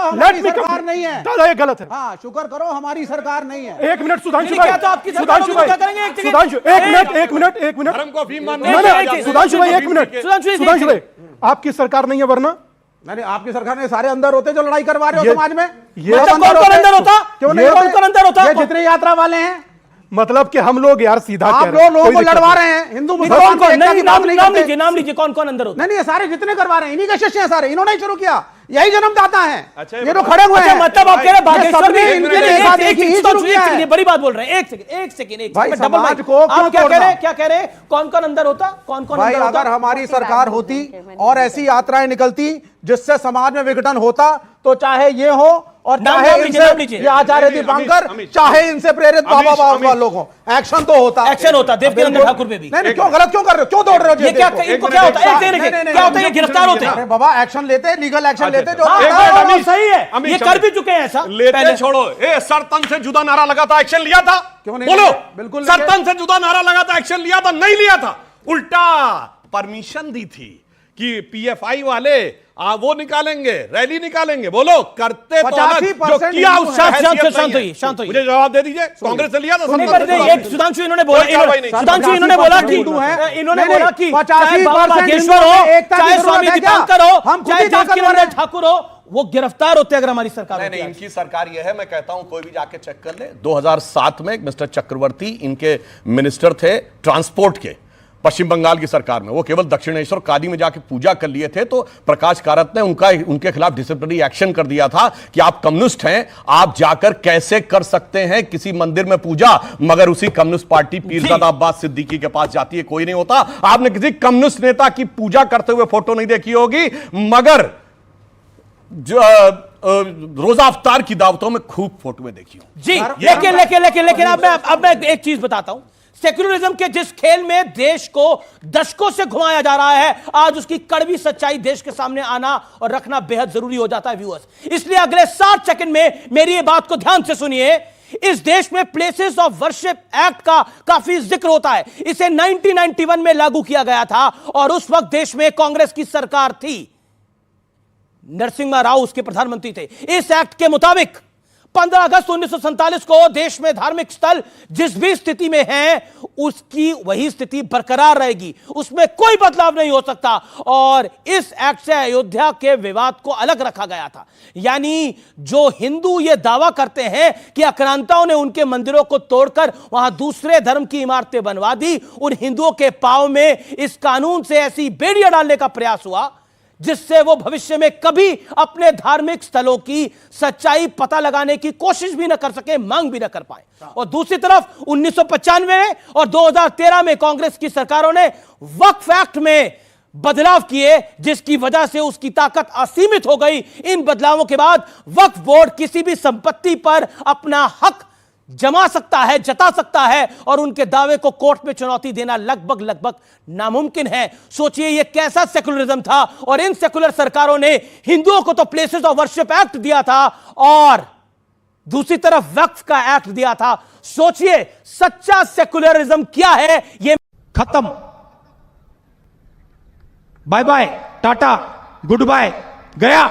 हमारी सरकार नहीं है। दादा ये गलत है। हाँ, शुक्र करो हमारी सरकार नहीं है। एक मिनट सुधांशु भाई, सुधांशु भाई, सुधांशु एक मिनट सुधांशु भाई, एक मिनट सुधांशु भाई, आपकी सरकार नहीं है वरना नहीं, आपकी सरकार ने सारे अंदर होते जो लड़ाई करवा रहे हो समाज में। ये कौन अंदर होता? क्यों नहीं होता? ये जितने यात्रा वाले हैं, मतलब कि हम लोग यार सीधा आप लोगों को लड़वा रहे हैं हिंदू मुसलमान को। नाम लीजिए कौन कौन अंदर होता? नहीं, ये सारे जितने करवा रहे हैं इन्हीं के शिष्य हैं सारे, इन्होंने ही शुरू किया, यही जन्मदाता है। अच्छा, ये तो खड़े हुए हैं। मतलब आप कह रहे भागेश्वर में इनके बड़ी बात बोल रहे हैं। एक सेकंड भाई, समाज को आप क्या कह रहे कौन कौन अंदर होता? कौन कौन भाई, अगर हमारी सरकार होती और ऐसी यात्राएं निकलती जिससे समाज में विघटन होता, तो चाहे ये हो और चाहे इनसे ये आचार्य दीपांकर, चाहे इनसे प्रेरित बाबा बाबा लोग हो, एक्शन तो होता। एक्शन होता देवकीनंदन ठाकुर पे भी। नहीं, क्यों गलत क्यों कर रहे हो? क्यों दौड़ रहे हो? ये क्या होता है? क्या होता है? ये गिरफ्तार होते हैं। बाबा, एक्शन लेते, लीगल एक्शन लेते जो सही है, ये कर भी चुके हैं ऐसा। लेते छोड़ो, सरतन से जुदा नारा लगा था, एक्शन लिया था? क्यों नहीं? बोलो, बिल्कुल सरतन से जुदा नारा लगा था, एक्शन लिया था? नहीं लिया था, उल्टा परमिशन दी थी कि पीएफआई वाले वो निकालेंगे, रैली निकालेंगे। बोलो, करते तो जो किया उस शांत हुई। मुझे जवाब दे दीजिए, कांग्रेस से लिया था? सुधांशु इन्होंने बोला कि चाहे बाबा बागेश्वर हो, चाहे स्वामी दीपांकर हो, चाहे देवकीनंदन ठाकुर हो, वो गिरफ्तार होते अगर हमारी सरकार। नहीं, इनकी सरकार यह है, मैं कहता हूं कोई भी जाके चेक कर ले। 2007 में मिस्टर चक्रवर्ती इनके मिनिस्टर थे ट्रांसपोर्ट के, पश्चिम बंगाल की सरकार में। वो केवल दक्षिणेश्वर काली में जाके पूजा कर लिए थे, तो प्रकाश कारत ने उनके खिलाफ डिसिप्लिनरी एक्शन कर दिया था कि आप कम्युनिस्ट हैं, आप जाकर कैसे कर सकते हैं किसी मंदिर में पूजा, मगर उसी कम्युनिस्ट पार्टी पीरजादा अब्बास सिद्दीकी के पास जाती है, कोई नहीं होता। आपने किसी कम्युनिस्ट नेता की पूजा करते हुए फोटो नहीं देखी होगी, मगर रोजा अफ्तार की दावतों में खूब फोटोएं देखी हो जी। लेकिन अब मैं एक चीज बताता हूं। सेक्युलरिज्म के जिस खेल में देश को दशकों से घुमाया जा रहा है, आज उसकी कड़वी सच्चाई देश के सामने आना और रखना बेहद जरूरी हो जाता है व्यूअर्स। इसलिए अगले 60 सेकंड में मेरी ये बात को ध्यान से सुनिए। इस देश में प्लेसेस ऑफ वर्शिप एक्ट का काफी जिक्र होता है। इसे 1991 में लागू किया गया था और उस वक्त देश में कांग्रेस की सरकार थी, नरसिम्हा राव उसके प्रधानमंत्री थे। इस एक्ट के मुताबिक 15 अगस्त 1947 को देश में धार्मिक स्थल जिस भी स्थिति में है उसकी वही स्थिति बरकरार रहेगी, उसमें कोई बदलाव नहीं हो सकता। और इस एक्ट से अयोध्या के विवाद को अलग रखा गया था। यानी जो हिंदू ये दावा करते हैं कि आक्रांताओं ने उनके मंदिरों को तोड़कर वहां दूसरे धर्म की इमारतें बनवा दी, उन हिंदुओं के पांव में इस कानून से ऐसी बेड़ियां डालने का प्रयास हुआ जिससे वो भविष्य में कभी अपने धार्मिक स्थलों की सच्चाई पता लगाने की कोशिश भी न कर सके, मांग भी न कर पाए। और दूसरी तरफ 1995 और 2013 में कांग्रेस की सरकारों ने वक्फ एक्ट में बदलाव किए, जिसकी वजह से उसकी ताकत असीमित हो गई। इन बदलावों के बाद वक्फ बोर्ड किसी भी संपत्ति पर अपना हक जमा सकता है, जता सकता है और उनके दावे को कोर्ट में चुनौती देना लगभग नामुमकिन है। सोचिए ये कैसा सेकुलरिज्म था। और इन सेकुलर सरकारों ने हिंदुओं को तो प्लेसेस ऑफ वर्शिप एक्ट दिया था और दूसरी तरफ वक्फ का एक्ट दिया था। सोचिए सच्चा सेकुलरिज्म क्या है। ये खत्म, बाय बाय, टाटा, गुड बाय, गया।